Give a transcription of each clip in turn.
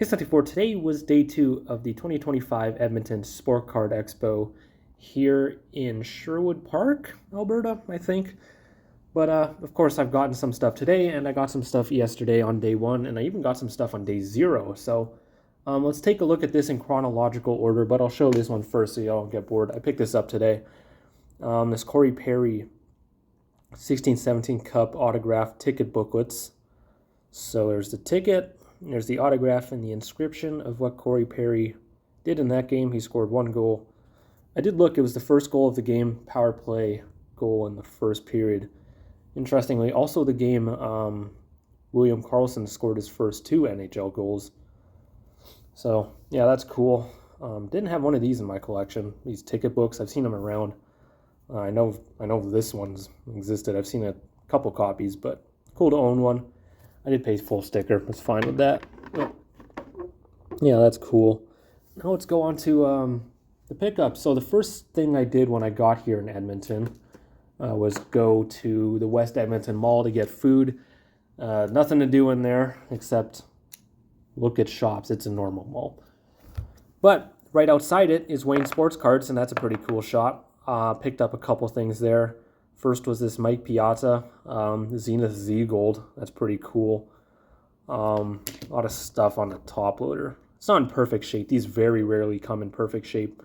Hey 74, today was day 2 of the 2025 Edmonton Sport Card Expo here in Sherwood Park, Alberta, I think. But of course, I've gotten some stuff today, and I got some stuff yesterday on day 1, and I even got some stuff on day 0. So let's take a look at this in chronological order, but I'll show this one first so y'all don't get bored. I picked this up today. This Corey Perry 16-17 Cup autograph ticket booklets. So there's the ticket. There's the autograph and the inscription of what Corey Perry did in that game. He scored 1 goal. I did look, it was the first goal of the game, power play goal in the first period. Interestingly, also the game, William Karlsson scored his first 2 NHL goals. So, yeah, that's cool. Didn't have one of these in my collection, these ticket books. I've seen them around. I know this one's existed. I've seen a couple copies, but cool to own one. I did pay full sticker. I was fine with that. Yeah, that's cool. Now let's go on to the pickup. So the first thing I did when I got here in Edmonton was go to the West Edmonton Mall to get food. Nothing to do in there except look at shops. It's a normal mall. But right outside it is Wayne Sports Cards, and that's a pretty cool shop. Picked up a couple things there. First was this Mike Piazza, Zenith Z Gold. That's pretty cool. A lot of stuff on the top loader. It's not in perfect shape. These very rarely come in perfect shape.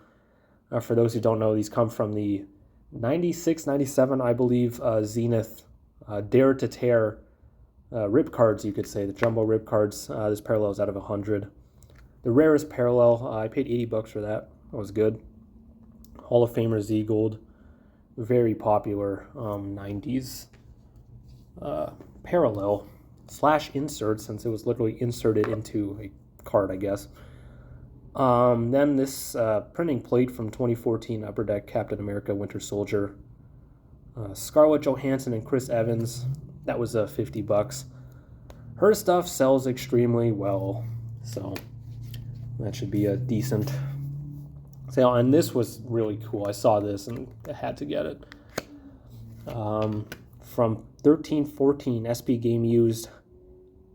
For those who don't know, these come from the 96, 97, I believe, Zenith Dare to Tear rip cards, you could say. The jumbo rip cards. This parallel is out of 100. The rarest parallel, I paid $80 for that. That was good. Hall of Famer Z Gold. Very popular 90s parallel / insert, since it was literally inserted into a card, I guess. Then this printing plate from 2014 Upper Deck Captain America Winter Soldier. Scarlett Johansson and Chris Evans. That was $50. Her stuff sells extremely well, so that should be a decent sale. And this was really cool. I saw this and I had to get it. From 13-14 SP Game Used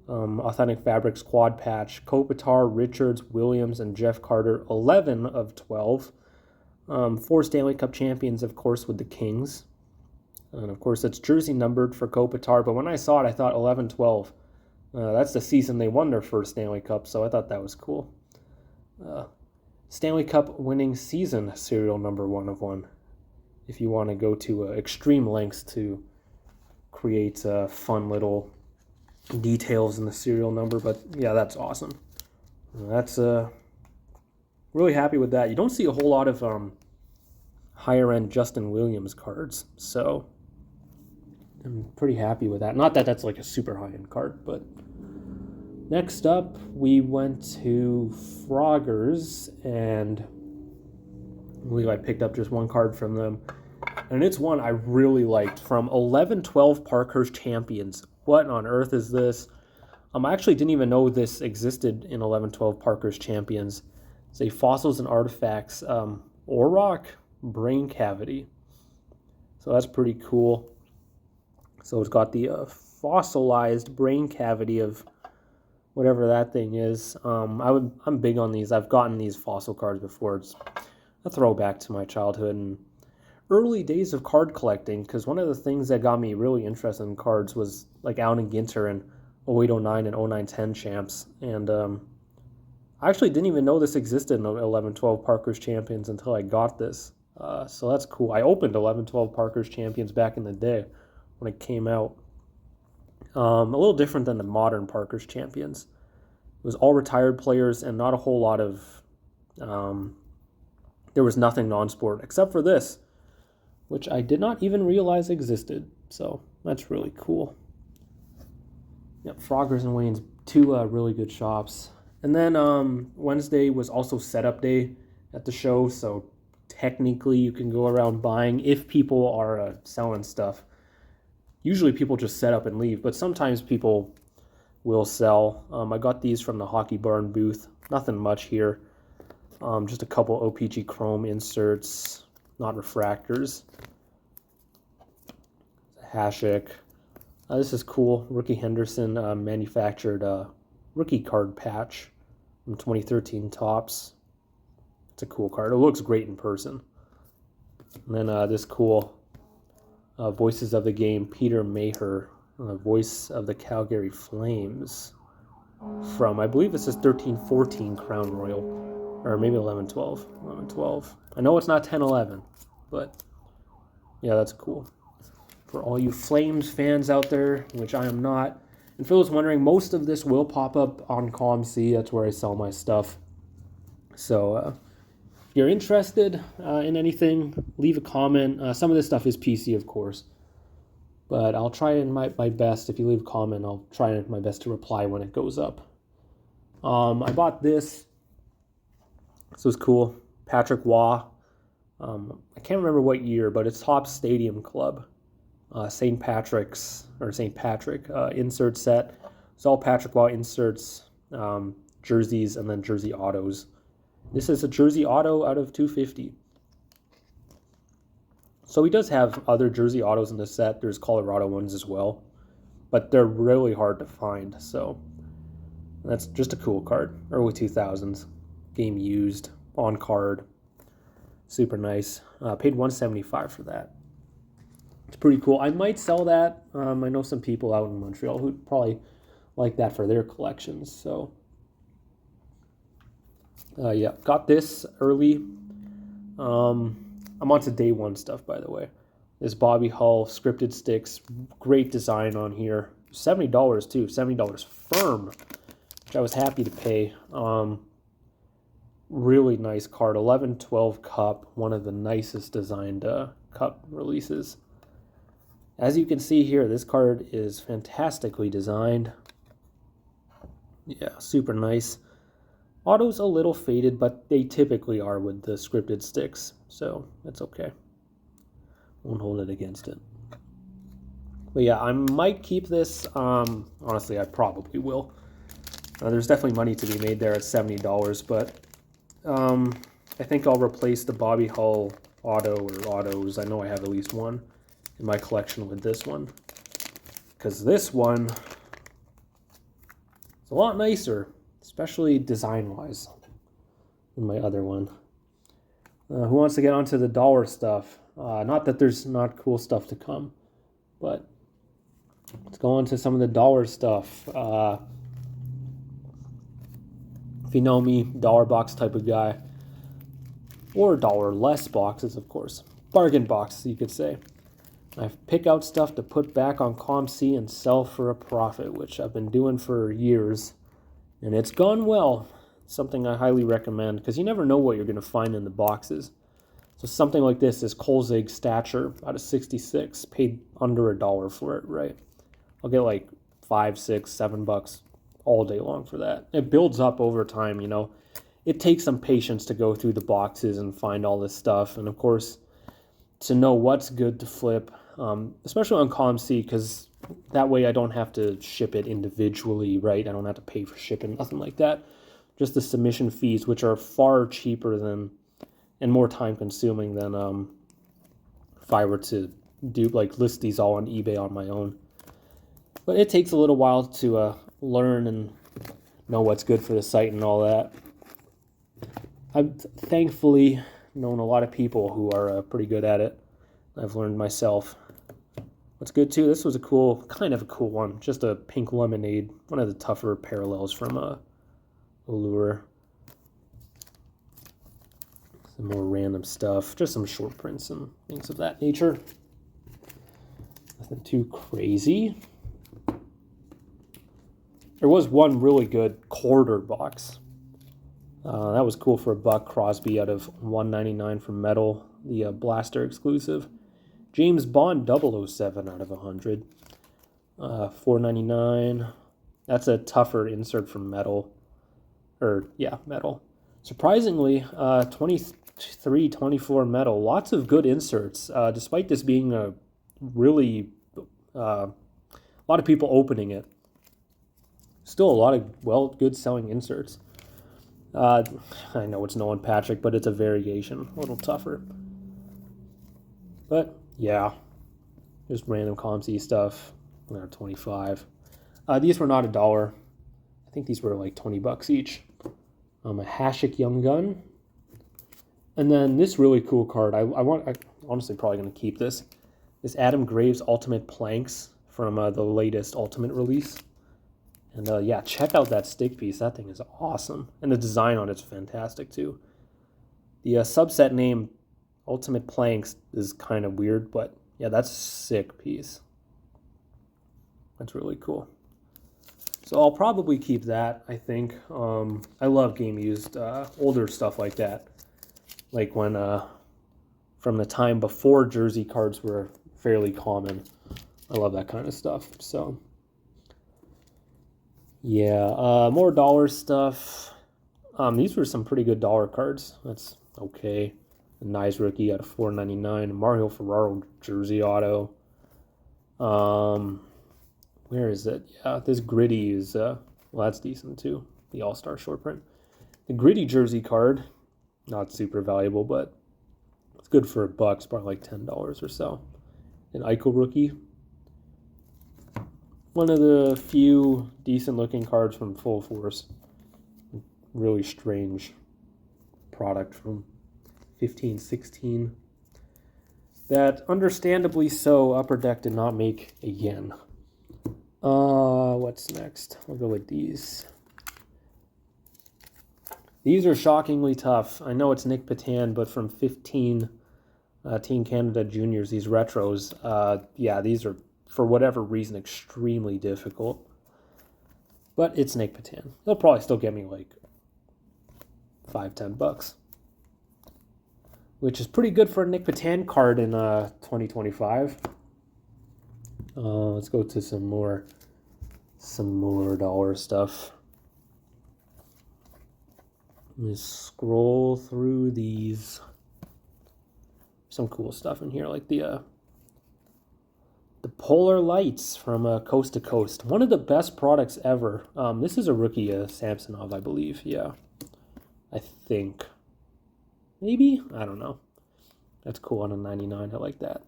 Authentic Fabrics Quad Patch, Kopitar, Richards, Williams, and Jeff Carter, 11 of 12. 4 Stanley Cup champions, of course, with the Kings. And, of course, it's jersey numbered for Kopitar. But when I saw it, I thought 11-12. That's the season they won their first Stanley Cup, so I thought that was cool. Stanley Cup winning season serial number 1 of 1. If you want to go to extreme lengths to create fun little details in the serial number. But yeah, that's awesome. That's really happy with that. You don't see a whole lot of higher end Justin Williams cards, so I'm pretty happy with that. Not that that's like a super high end card, but next up, we went to Frogger's, and I believe I picked up just one card from them. And it's one I really liked, from 11-12 Parkhurst Champions. What on earth is this? I actually didn't even know this existed in 11-12 Parkhurst Champions. It's a Fossils and Artifacts Auroch Brain Cavity. So that's pretty cool. So it's got the fossilized brain cavity of whatever that thing is. I'm big on these. I've gotten these fossil cards before. It's a throwback to my childhood and early days of card collecting, because one of the things that got me really interested in cards was like Allen Ginter and 08-09 and 09-10 champs. And I actually didn't even know this existed in 11-12 Parkhurst Champions until I got this. So that's cool. I opened 11-12 Parkhurst Champions back in the day when it came out. A little different than the modern Parkhurst Champions. It was all retired players and not a whole lot of... there was nothing non-sport except for this, which I did not even realize existed. So that's really cool. Yep, Frogger's and Wayne's, 2 really good shops. And then Wednesday was also setup day at the show, so technically you can go around buying if people are selling stuff. Usually people just set up and leave, but sometimes people will sell. I got these from the Hockey Barn booth. Nothing much here. Just a couple OPG Chrome inserts, not refractors. Hashik. This is cool. Ricky Henderson manufactured rookie card patch. from 2013 Topps. It's a cool card. It looks great in person. And then this cool Voices of the Game, Peter Maher, voice of the Calgary Flames, from, I believe this is 13-14 Crown Royal, or maybe 11-12. 11-12. I know it's not 10-11, but yeah, that's cool. For all you Flames fans out there, which I am not, and Phil was wondering, most of this will pop up on ComC. That's where I sell my stuff. So if you're interested in anything, leave a comment. Some of this stuff is PC, of course. But I'll try my best. If you leave a comment, I'll try my best to reply when it goes up. I bought this. This was cool. Patrick Waugh. I can't remember what year, but it's Topps Stadium Club. St. Patrick insert set. It's all Patrick Waugh inserts, jerseys, and then jersey autos. This is a jersey auto out of 250. So he does have other jersey autos in the set. There's Colorado ones as well, but they're really hard to find. So that's just a cool card. Early 2000s, game used, on card, super nice. Paid $175 for that. It's pretty cool. I might sell that. I know some people out in Montreal who'd probably like that for their collections. So yeah, got this early. I'm on to day one stuff, by the way. This Bobby Hull scripted sticks, great design on here. $70 too, $70 firm, which I was happy to pay. Really nice card, 11-12 cup, one of the nicest designed cup releases. As you can see here, this card is fantastically designed. Yeah, super nice. Auto's a little faded, but they typically are with the scripted sticks, so that's okay. Won't hold it against it. But yeah, I might keep this. Honestly, I probably will. There's definitely money to be made there at $70, but I think I'll replace the Bobby Hull auto or autos. I know I have at least one in my collection with this one, because this one is a lot nicer, especially design-wise, than my other one. Who wants to get onto the dollar stuff? Not that there's not cool stuff to come, but let's go on to some of the dollar stuff. If you know me, dollar box type of guy, or dollar less boxes, of course. Bargain box, you could say. I pick out stuff to put back on ComC and sell for a profit, which I've been doing for years. And it's gone well. Something I highly recommend, because you never know what you're going to find in the boxes. So something like this is Kolzig Stature out of 66. Paid under $1 for it, right? I'll get like $5, $6, $7 all day long for that. It builds up over time, you know. It takes some patience to go through the boxes and find all this stuff. And of course, to know what's good to flip, especially on ComC, because that way I don't have to ship it individually, right? I don't have to pay for shipping, nothing like that. Just the submission fees, which are far cheaper than and more time consuming than if I were to do list these all on eBay on my own. But it takes a little while to learn and know what's good for the site and all that. I've thankfully known a lot of people who are pretty good at it. I've learned myself. What's good too, this was kind of a cool one. Just a pink lemonade, one of the tougher parallels from Allure. Some more random stuff, just some short prints and things of that nature. Nothing too crazy. There was one really good quarter box. That was cool for $1. Crosby out of $199 from Metal, the Blaster exclusive. James Bond 007 out of 100. $4.99. That's a tougher insert from Metal. Metal. Surprisingly, 23-24 Metal. Lots of good inserts, despite this being a really a lot of people opening it. Still a lot of good selling inserts. I know it's Nolan Patrick, but it's a variation, a little tougher. But yeah, just random ComC stuff. 25. These were not $1. I think these were like $20 each. A Hasek Young Gun. And then this really cool card. I'm honestly probably going to keep this. This Adam Graves Ultimate Planks from the latest Ultimate release. And yeah, check out that stick piece. That thing is awesome. And the design on it's fantastic too. The subset name Ultimate Planks is kind of weird, but yeah, that's a sick piece. That's really cool. So I'll probably keep that, I think. I love game used older stuff like that. Like when from the time before jersey cards were fairly common. I love that kind of stuff. So yeah, more dollar stuff. These were some pretty good dollar cards. That's okay. A nice rookie out of $4.99. Mario Ferraro jersey auto. Where is it? Yeah, this gritty is well, that's decent too. The All-Star short print. The gritty jersey card, not super valuable, but it's good for $1, probably like $10 or so. An Eichel rookie. One of the few decent looking cards from Full Force. Really strange product from 15-16 that understandably so Upper Deck did not make again. What's next? I'll go with these. These are shockingly tough. I know it's Nick Patan, but from 15 Team Canada Juniors, these retros, yeah, these are, for whatever reason, extremely difficult. But it's Nick Patan. They'll probably still get me like $5-10, which is pretty good for a Nick Patan card in 2025. Let's go to some more dollar stuff. Let me scroll through these. Some cool stuff in here, like the Polar Lights from Coast to Coast. One of the best products ever. This is a rookie Samsonov, I believe. Yeah, I think. Maybe? I don't know. That's cool on a 99. I like that.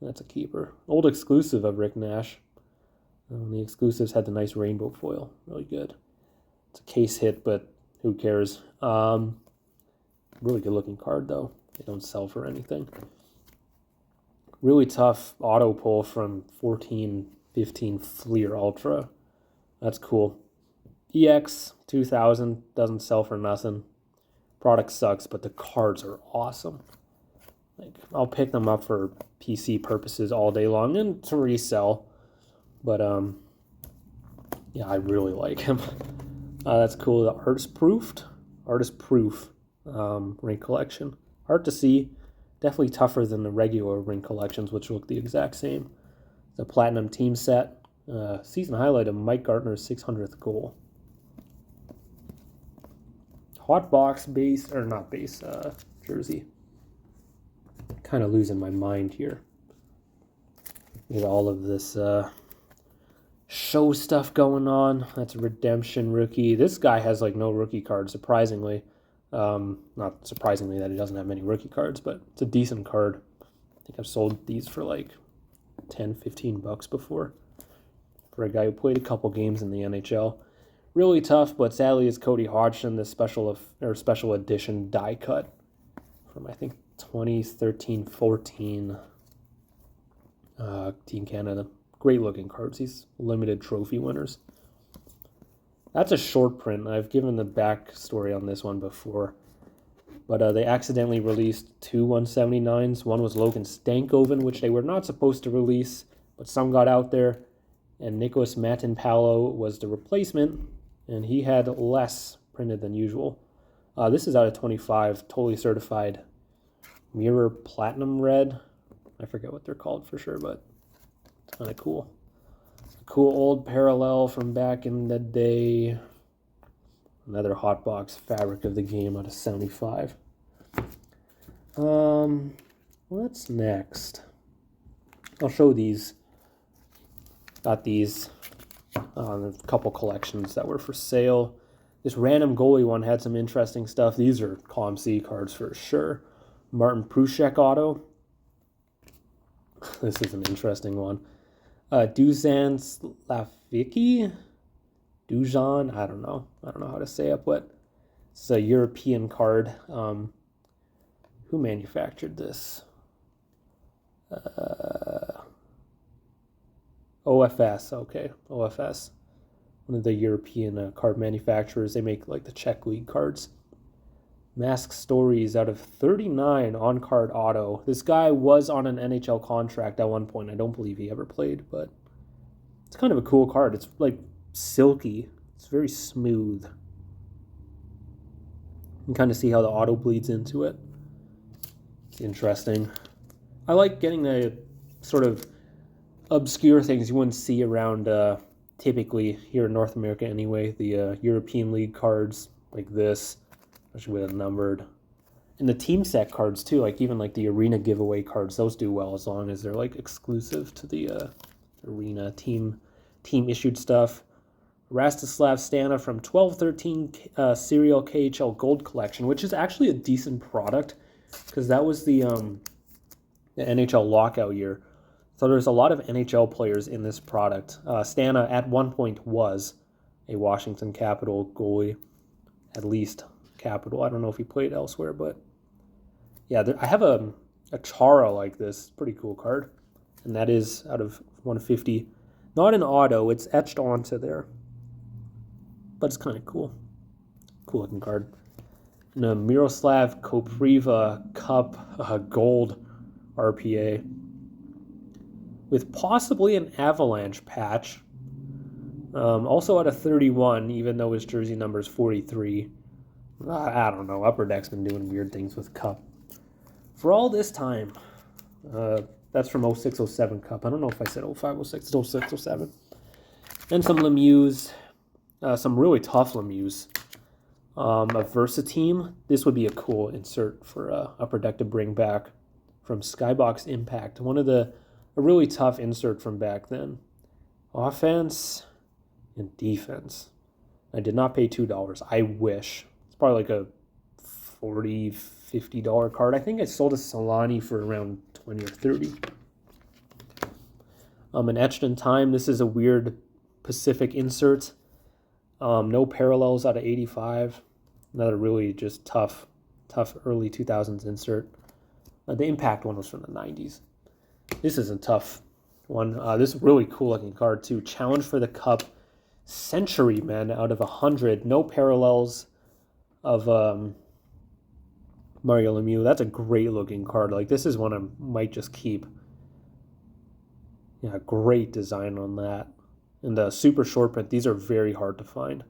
That's a keeper. Old exclusive of Rick Nash. The exclusives had the nice rainbow foil. Really good. It's a case hit, but who cares? Really good looking card, though. They don't sell for anything. Really tough auto pull from 14-15 Fleer Ultra. That's cool. EX 2000 doesn't sell for nothing. Product sucks, but the cards are awesome. Like, I'll pick them up for PC purposes all day long and to resell. But yeah, I really like him. That's cool. The artist proof ring collection. Hard to see. Definitely tougher than the regular ring collections, which look the exact same. The platinum team set. Season highlight of Mike Gartner's 600th goal. Hot box base, or not base, jersey. Kind of losing my mind here with all of this show stuff going on. That's a redemption rookie. This guy has like no rookie cards, surprisingly. Not surprisingly that he doesn't have many rookie cards, but it's a decent card. I think I've sold these for like $10-15 before for a guy who played a couple games in the NHL. Really tough, but sadly it's Cody Hodgson, the special edition die cut from I think 2013-14 Team Canada. Great looking cards. These limited trophy winners. That's a short print. I've given the backstory on this one before. But they accidentally released two 179s. One was Logan Stankoven, which they were not supposed to release, but some got out there. And Nicholas Matinpalo was the replacement, and he had less printed than usual. This is out of 25, totally certified mirror platinum red. I forget what they're called for sure, but it's kind of cool. Cool old parallel from back in the day. Another hot box fabric of the game out of 75. What's next? I'll show these. Got these a couple collections that were for sale. This random goalie one had some interesting stuff. These are Column C cards for sure. Martin Prushek auto. This is an interesting one. Dusan Slavicki? Dujan? I don't know how to say it, but It's a European card. Who manufactured this? OFS. Okay, OFS. One of the European card manufacturers. They make like the Czech League cards. Mask Stories out of 39 on-card auto. This guy was on an NHL contract at one point. I don't believe he ever played, but it's kind of a cool card. It's like silky. It's very smooth. You can kind of see how the auto bleeds into it. It's interesting. I like getting the sort of obscure things you wouldn't see around typically here in North America anyway. The European League cards like this, especially with a numbered. And the team set cards too, like even like the arena giveaway cards, those do well as long as they're like exclusive to the arena team issued stuff. Rastislav Stana from 12-13 Serial KHL Gold Collection, which is actually a decent product because that was the NHL lockout year. So there's a lot of NHL players in this product. Stana at one point was a Washington Capital goalie, at least Capital. I don't know if he played elsewhere, but yeah, I have a Chara like this. Pretty cool card. And that is out of 150. Not an auto, it's etched onto there. But it's kind of cool. Cool looking card. And a Miroslav Kopriva Cup Gold RPA. With possibly an Avalanche patch. Also out of 31, even though his jersey number is 43. I don't know. Upper Deck's been doing weird things with Cup. For all this time, that's from 06-07 Cup. I don't know if I said 05-06. It's 06-07. And some Lemieux. Some really tough Lemieux. A Versateam. This would be a cool insert for Upper Deck to bring back from Skybox Impact. A really tough insert from back then. Offense and defense. I did not pay $2. I wish. It's probably like a $40, $50 card. I think I sold a Solani for around 20 or 30. An Etched in Time. This is a weird Pacific insert. No Parallels out of 85. Another really just tough early 2000s insert. The Impact one was from the 90s. This is a tough one. This is a really cool looking card too. Challenge for the Cup. Century Men out of 100. No Parallels of Mario Lemieux. That's a great looking card. Like this is one I might just keep. Yeah, great design on that. And the super short print, these are very hard to find.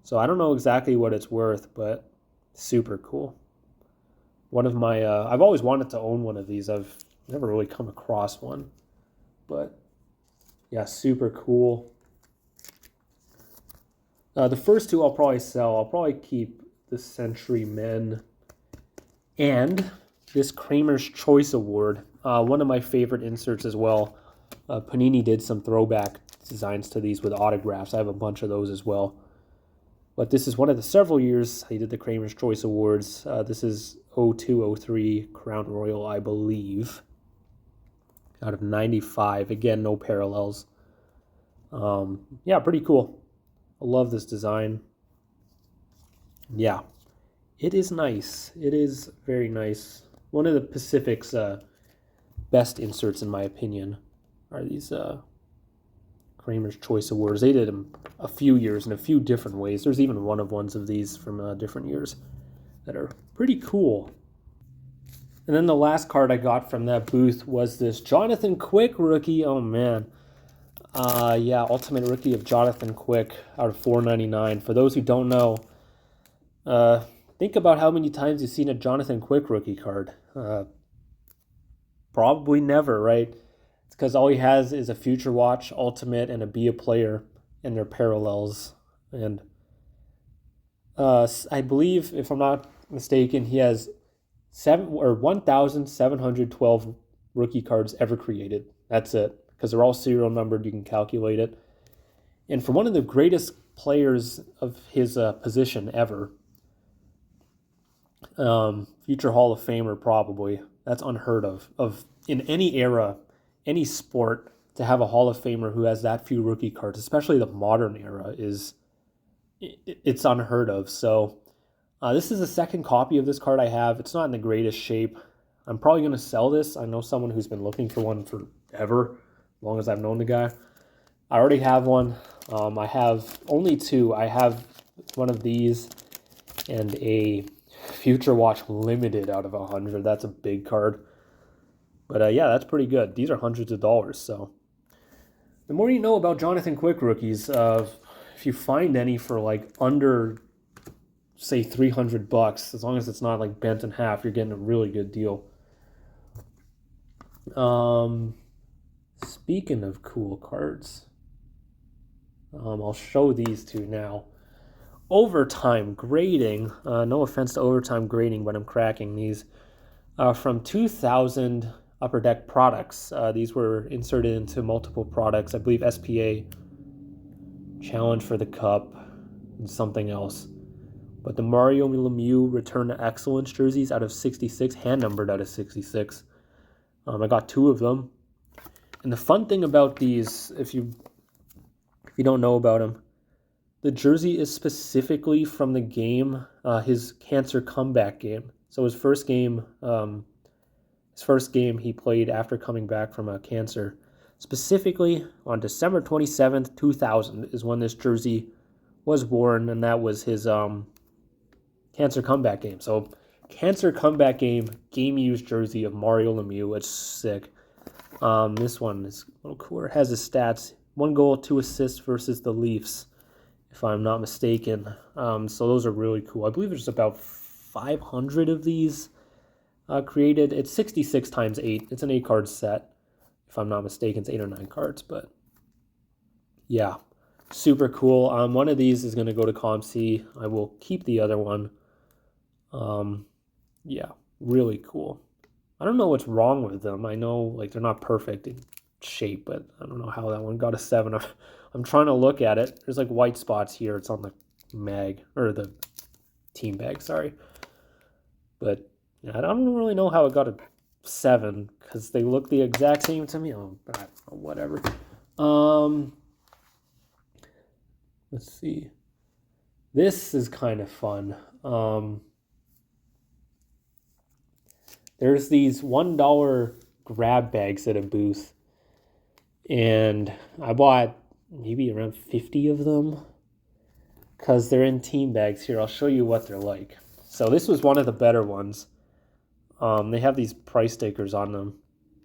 So I don't know exactly what it's worth, but super cool. One of my, I've always wanted to own one of these. I've never really come across one. But yeah, super cool. The first two I'll probably sell. I'll probably keep the Century Men and this Kramer's Choice Award. One of my favorite inserts as well. Panini did some throwback designs to these with autographs. I have a bunch of those as well. But this is one of the several years he did the Kramer's Choice Awards. This is 02-03 Crown Royal, I believe. Out of 95. Again, no Parallels. Yeah, pretty cool. I love this design. Yeah, it is nice. It is very nice. One of the Pacific's best inserts, in my opinion, are these Kramer's Choice Awards. They did them a few years in a few different ways. There's even ones of these from different years that are pretty cool. And then the last card I got from that booth was this Jonathan Quick rookie. Oh, man. Yeah, Ultimate Rookie of Jonathan Quick out of $4.99. For those who don't know, think about how many times you've seen a Jonathan Quick rookie card. Probably never, right? It's because all he has is a Future Watch, Ultimate, and a Be a Player, and their Parallels. And I believe, if I'm not mistaken, he has 1,712 rookie cards ever created. That's it. Because they're all serial numbered, you can calculate it. And for one of the greatest players of his position ever, future Hall of Famer probably, that's unheard of in any era, any sport, to have a Hall of Famer who has that few rookie cards, especially the modern era, it's unheard of. So This is the second copy of this card I have. It's not in the greatest shape. I'm probably going to sell this. I know someone who's been looking for one forever, as long as I've known the guy. I already have one. I have only two. I have one of these and a Future Watch Limited out of 100. That's a big card. But yeah, that's pretty good. These are hundreds of dollars. So the more you know about Jonathan Quick rookies, if you find any for like under, say, $300, as long as it's not like bent in half, you're getting a really good deal. Speaking of cool cards, I'll show these two now. Overtime grading. No offense to overtime grading, but I'm cracking these. From 2000 Upper Deck products. These were inserted into multiple products. I believe SPA, Challenge for the Cup, and something else. But the Mario Lemieux Return to Excellence jerseys out of 66, hand-numbered out of 66. I got two of them. And the fun thing about these, if you don't know about them, the jersey is specifically from the game, his cancer comeback game. So his first game he played after coming back from cancer. Specifically on December 27th, 2000 is when this jersey was worn, and that was his cancer comeback game. So cancer comeback game used jersey of Mario Lemieux. It's sick. This one is a little cooler. It has his stats. 1 goal, 2 assists versus the Leafs, if I'm not mistaken. So those are really cool. I believe there's about 500 of these created. It's 66 times 8. It's an 8-card set. If I'm not mistaken, it's 8 or 9 cards. But yeah, super cool. One of these is going to go to ComC. I will keep the other one. Yeah, really cool. I don't know what's wrong with them. I know like they're not perfect in shape, but I don't know how that one got a 7. I'm trying to look at it. There's like white spots here. It's on the mag, or the team bag, sorry. But yeah, I don't really know how it got a 7, because they look the exact same to me. Oh, but whatever. Let's see. This is kind of fun. There's these $1 grab bags at a booth, and I bought maybe around 50 of them because they're in team bags. Here, I'll show you what they're like. So this was one of the better ones. They have these price stickers on them.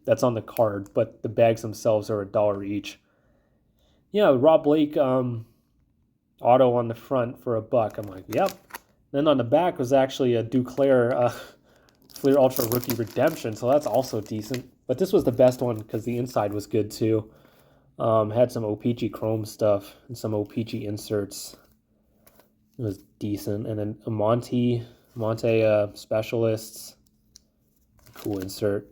That's on the card, but the bags themselves are $1 each. Yeah, Rob Blake auto on the front for $1. I'm like, yep. Then on the back was actually a Duclair Fleer Ultra Rookie Redemption, so that's also decent. But this was the best one because the inside was good too. Had some OPG Chrome stuff and some OPG inserts. It was decent. And then a Monte Specialists. Cool insert.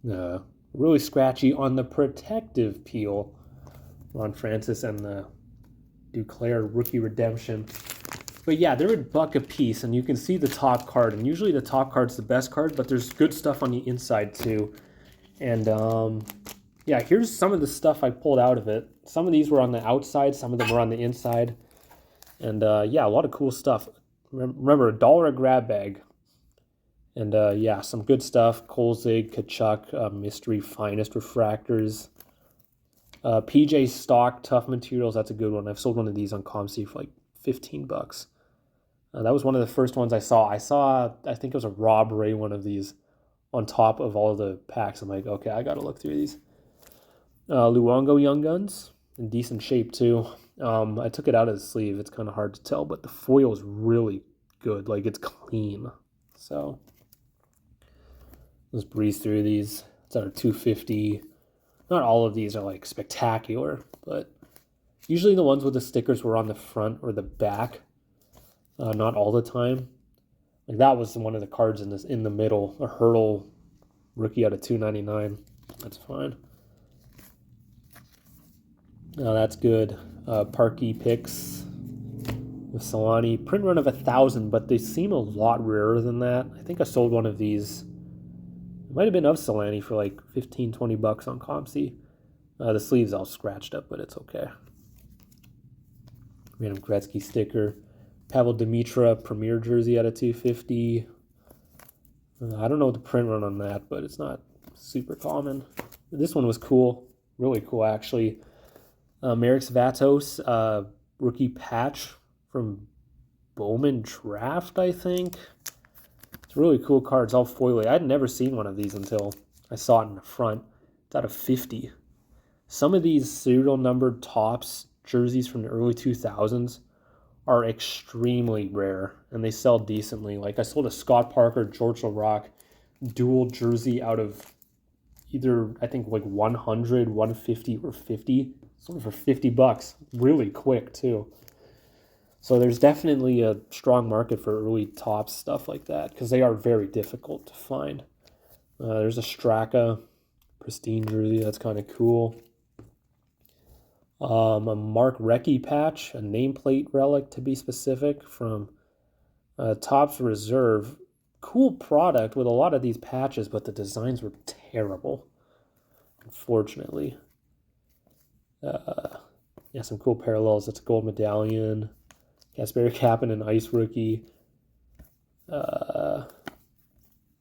Really scratchy on the protective peel. Ron Francis and the Duclair Rookie Redemption. But yeah, they're $1 a piece, and you can see the top card. And usually the top card's the best card, but there's good stuff on the inside too. And yeah, here's some of the stuff I pulled out of it. Some of these were on the outside, some of them were on the inside. And yeah, a lot of cool stuff. Remember, $1 a grab bag. And yeah, some good stuff. Kolzig, Kachuk, Mystery Finest Refractors. PJ Stock Tough Materials, that's a good one. I've sold one of these on ComC for like $15. That was one of the first ones I saw. I think it was a Rob Ray one of these on top of all the packs. I'm like, okay, I got to look through these. Luongo Young Guns, in decent shape too. I took it out of the sleeve. It's kind of hard to tell, but the foil is really good. Like, it's clean. So let's breeze through these. It's out of 250. Not all of these are like spectacular, but usually the ones with the stickers were on the front or the back. Not all the time. Like that was one of the cards in the middle. A Hurdle rookie out of 299. That's fine. That's good. Parky picks with Solani. Print run of 1,000, but they seem a lot rarer than that. I think I sold one of these. It might have been of Solani for like $15-20 on ComC. The sleeve's all scratched up, but it's okay. Random Gretzky sticker. Pavel Demitra Premier jersey out of 250. I don't know what the print run on that, but it's not super common. This one was cool. Really cool, actually. Merrick Vatos, rookie patch from Bowman Draft, I think. It's really cool cards, all foily. I had never seen one of these until I saw it in the front. It's out of 50. Some of these serial numbered tops jerseys from the early 2000s are extremely rare, and they sell decently. Like I sold a Scott Parker, George LaRock dual jersey out of either, I think, like 100, 150, or 50. Sold for $50. Really quick, too. So there's definitely a strong market for early top stuff like that because they are very difficult to find. There's a Straka pristine jersey. That's kind of cool. A Mark Recchi patch, a nameplate relic to be specific, from Topps Reserve. Cool product with a lot of these patches, but the designs were terrible, unfortunately. Yeah, some cool parallels. That's a gold medallion. Kasperi Kapanen, Ice Rookie.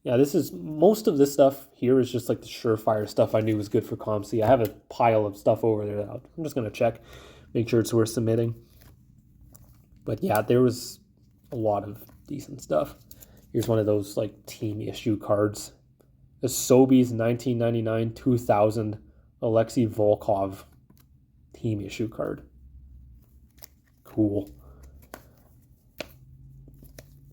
Yeah, most of this stuff here is just like the surefire stuff I knew was good for ComC. I have a pile of stuff over there that I'm just going to check, make sure it's worth submitting. But yeah, there was a lot of decent stuff. Here's one of those like team issue cards. The Sobeys 1999-2000 Alexei Volkov team issue card. Cool.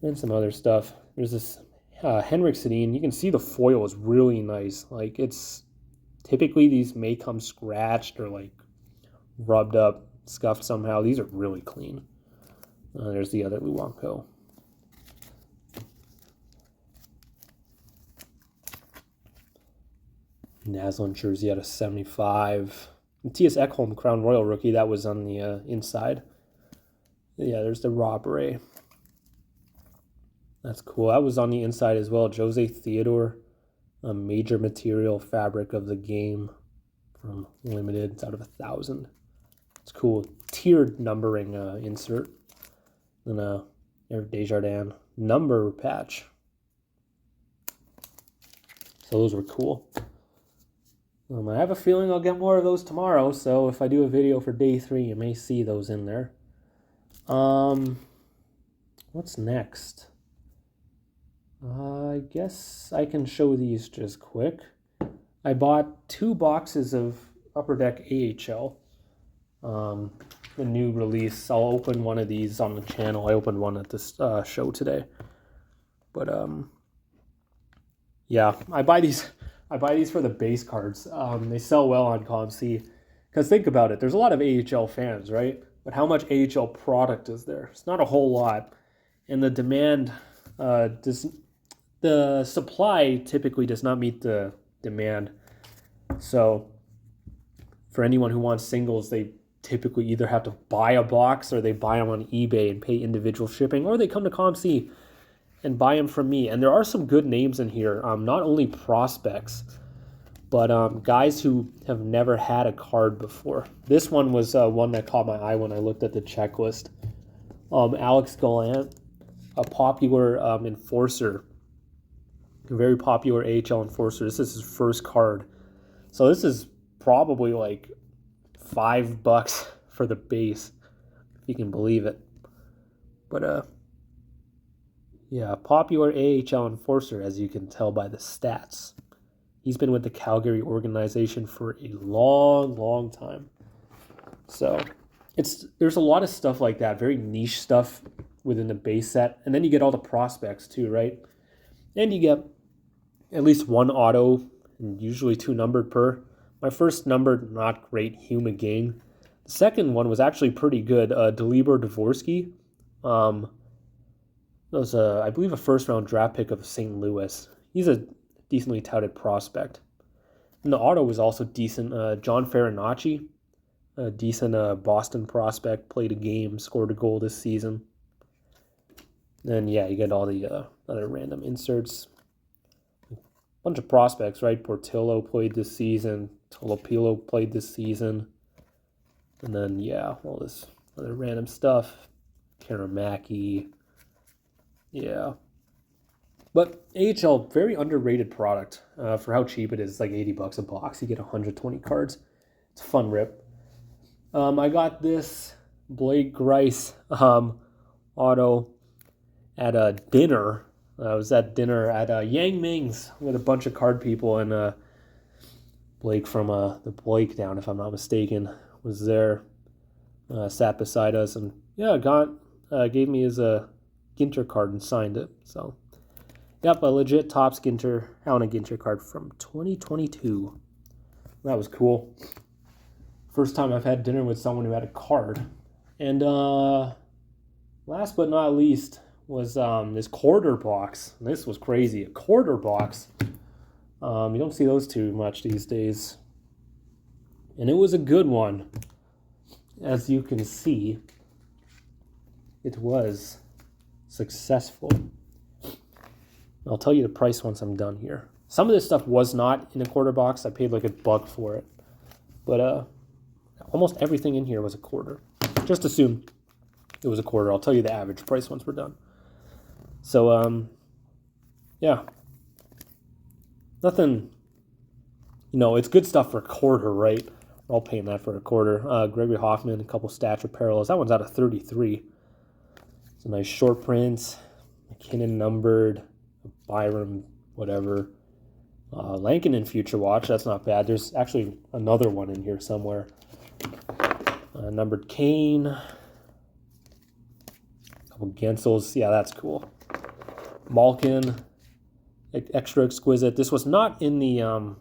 And some other stuff. There's this Henrik Sedin. You can see the foil is really nice. Like, it's typically these may come scratched or like rubbed up, scuffed somehow. These are really clean. There's the other Luanko. Naslund jersey out of 75. Mattias Ekholm Crown Royal rookie. That was on the inside. Yeah, there's the Rob Ray. That's cool. That was on the inside as well. Jose Theodore, a major material fabric of the game from Limited. It's out of 1,000. It's cool. Tiered numbering insert. Then Eric Desjardins number patch. So those were cool. I have a feeling I'll get more of those tomorrow, so if I do a video for day 3, you may see those in there. What's next? I guess I can show these just quick. I bought 2 boxes of Upper Deck AHL. The new release. I'll open one of these on the channel. I opened one at this show today. But yeah, I buy these for the base cards. They sell well on ComC. Because think about it, there's a lot of AHL fans, right? But how much AHL product is there? It's not a whole lot. And the demand the supply typically does not meet the demand. So for anyone who wants singles, they typically either have to buy a box or they buy them on eBay and pay individual shipping, or they come to ComC and buy them from me. And there are some good names in here, not only prospects, but guys who have never had a card before. This one was one that caught my eye when I looked at the checklist. Alex Gallant, a popular enforcer, a very popular AHL enforcer. This is his first card. So this is probably like $5 for the base, if you can believe it. But yeah, popular AHL enforcer, as you can tell by the stats. He's been with the Calgary organization for a long, long time. So there's a lot of stuff like that, very niche stuff within the base set. And then you get all the prospects too, right? And you get at least 1 auto, and usually 2 numbered per. My first numbered, not great, Hugh McGing. The second one was actually pretty good. Dalibor Dvorsky. That was, I believe, a first-round draft pick of St. Louis. He's a decently touted prospect. And the auto was also decent. John Farinacci, a decent Boston prospect, played a game, scored a goal this season. Then, yeah, you get all the other random inserts. Bunch of prospects, right? Portillo played this season. Tolopilo played this season. And then, yeah, all this other random stuff. Karamaki. Yeah. But AHL, very underrated product for how cheap it is. It's like $80 a box. You get 120 cards. It's a fun rip. I got this Blake Grice auto at a dinner. I was at dinner at Yang Ming's with a bunch of card people, and Blake from the Blake Down, if I'm not mistaken, was there. Sat beside us, and yeah, gave me his Ginter card and signed it. So, yep, a legit Topps Ginter, Allen Ginter card from 2022. That was cool. First time I've had dinner with someone who had a card. And last but not least was this quarter box. This was crazy. A quarter box. You don't see those too much these days. And it was a good one. As you can see, it was successful. I'll tell you the price once I'm done here. Some of this stuff was not in a quarter box. I paid like $1 for it. But almost everything in here was a quarter. Just assume it was a quarter. I'll tell you the average price once we're done. So, yeah. Nothing, it's good stuff for a quarter, right? We're all paying that for a quarter. Gregory Hoffman, a couple stature parallels. That one's out of 33. It's a nice short print. McKinnon numbered. Byram, whatever. Lankinen Future Watch. That's not bad. There's actually another one in here somewhere. Numbered Kane. A couple Gensels. Yeah, that's cool. Malkin. Extra exquisite. This was not in the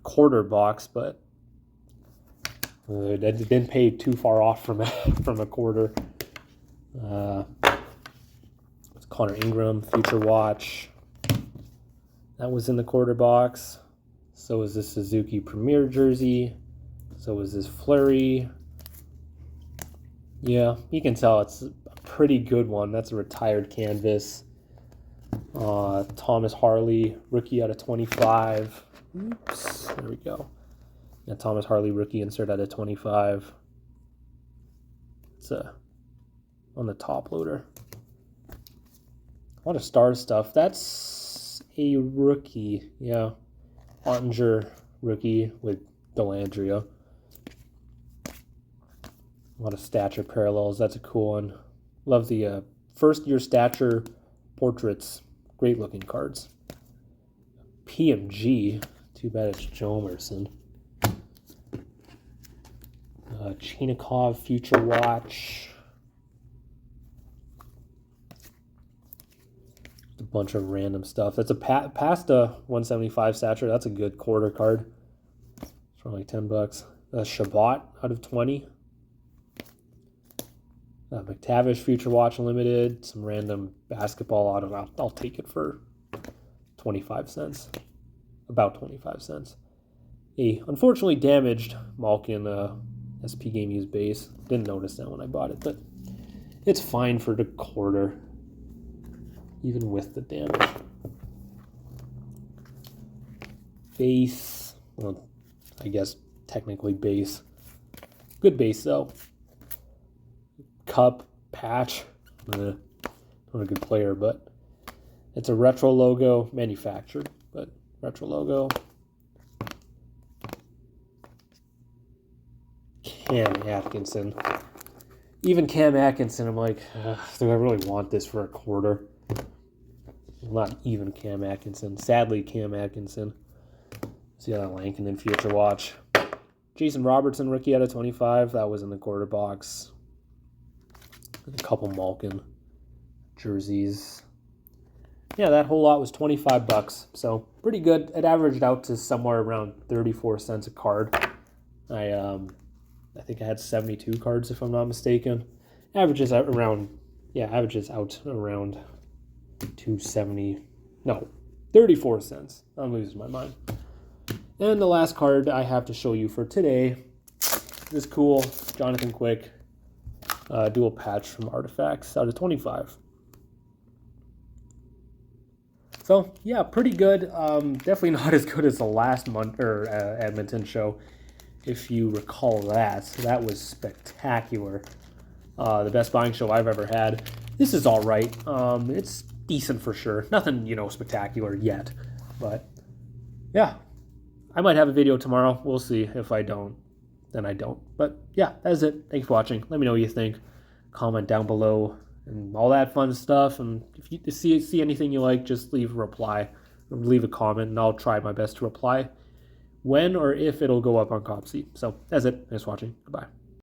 quarter box, but I didn't pay too far off from a quarter. It's Connor Ingram Future Watch. That was in the quarter box. So is this Suzuki Premier jersey. So is this Fleury. Yeah, you can tell it's a pretty good one. That's a retired canvas. Thomas Harley, rookie out of 25. Oops, there we go. Yeah, Thomas Harley, rookie insert out of 25. It's on the top loader. A lot of Stars stuff. That's a rookie. Yeah. Ottinger, rookie with Delandria. A lot of stature parallels. That's a cool one. Love the first year stature portraits. Great looking cards. PMG. Too bad it's Joe Emerson. Chinikov Future Watch. A bunch of random stuff. That's a past 175 stature. That's a good quarter card. It's for like $10. Shabbat out of 20. McTavish Future Watch Limited. Some random basketball auto. I'll take it for 25 cents. About 25 cents. A unfortunately damaged Malkin SP Game Used base. Didn't notice that when I bought it, but it's fine for the quarter, even with the damage. Base. Well, I guess technically base. Good base though. Cup patch. Not a good player, but it's a retro logo, manufactured, but retro logo. Cam Atkinson. Even Cam Atkinson, I'm like, do I really want this for a quarter? Not even Cam Atkinson. Sadly, Cam Atkinson. See that Lankinen Future Watch. Jason Robertson, rookie out of 25. That was in the quarter box. A couple Malkin jerseys. Yeah, that whole lot was $25. So pretty good. It averaged out to somewhere around 34 cents a card. I think I had 72 cards if I'm not mistaken. Averages out around 270. No, 34 cents. I'm losing my mind. And the last card I have to show you for today is cool. Jonathan Quick. Dual patch from Artifacts out of 25. So yeah, pretty good. Definitely not as good as the last month or Edmonton show, if you recall that. So that was spectacular. The best buying show I've ever had. This is all right. It's decent for sure. Nothing, spectacular yet. But yeah, I might have a video tomorrow. We'll see. If I don't, then I don't. But yeah, that's it. Thanks for watching. Let me know what you think. Comment down below and all that fun stuff. And if you see anything you like, just leave a reply or leave a comment, and I'll try my best to reply when or if it'll go up on Copsy. So that's it. Thanks for watching. Goodbye.